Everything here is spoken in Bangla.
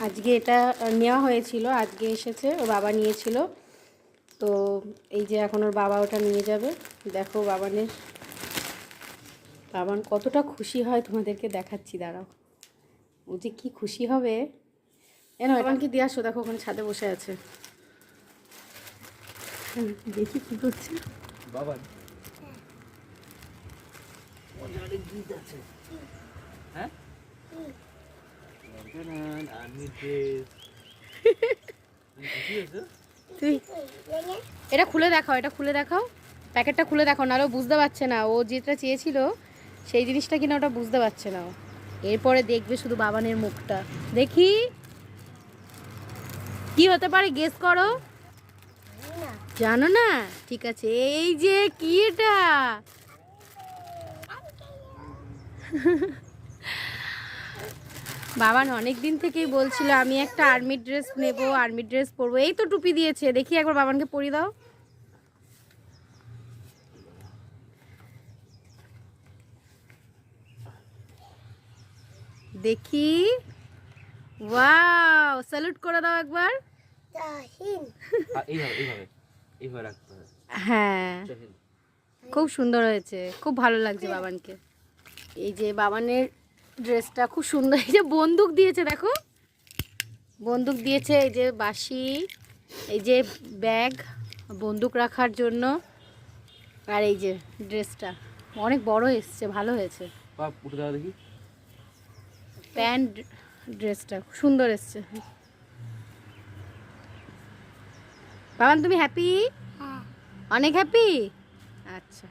আজকে এটা নেওয়া হয়েছিল, আজকে এসেছে, ওর বাবা নিয়েছিল। তো এই যে এখন ওর বাবা ওটা নিয়ে যাবে। দেখো বাবান কতটা খুশি হয় তোমাদেরকে দেখাচ্ছি, দাঁড়াও। ও যে কি খুশি হবে। বাবানকে দিয়ে আসো, দেখো ওখানে ছাদে বসে আছে। দেখি কি করছে বাবা। অনেক গীত আছে। হ্যাঁ তুই এটা খুলে দেখাও, এটা খুলে দেখাও, প্যাকেটটা খুলে দেখাও, নাহলে ও বুঝতে পারছে না। ও যেটা চেয়েছিল সেই জিনিসটা কিনা ওটা বুঝতে পারছে না ও। এরপরে দেখবে শুধু বাবানের মুখটা। দেখি কি হতে পারে, গেস করো। জানো না? ঠিক আছে, এই যে কি এটা? বাবান অনেক দিন থেকেই বলছিল আমি একটা আর্মি ড্রেস নেব, আর্মি ড্রেস পরবো। এই তো টুপি দিয়েছে, দেখি একবার বাবানকে পরিয়ে দাও। দেখি, ওয়াও, স্যালুট করে দাও একবার। এইভাবে রাখতে হবে। হ্যাঁ, খুব সুন্দর হয়েছে, খুব ভালো লাগছে বাবানকে। এই যে বাবানের ড্রেসটা খুব সুন্দর। এই যে বন্দুক দিয়েছে, দেখো বন্দুক দিয়েছে, এই যে বাঁশি, এই যে ব্যাগ বন্দুক রাখার জন্য, আর এই যে ড্রেসটা অনেক বড় এসছে, ভালো হয়েছে। উঠে দাও দেখি। প্যান্ট ড্রেসটা খুব সুন্দর এসছে। বাবান তুমি হ্যাপি? অনেক হ্যাপি। আচ্ছা।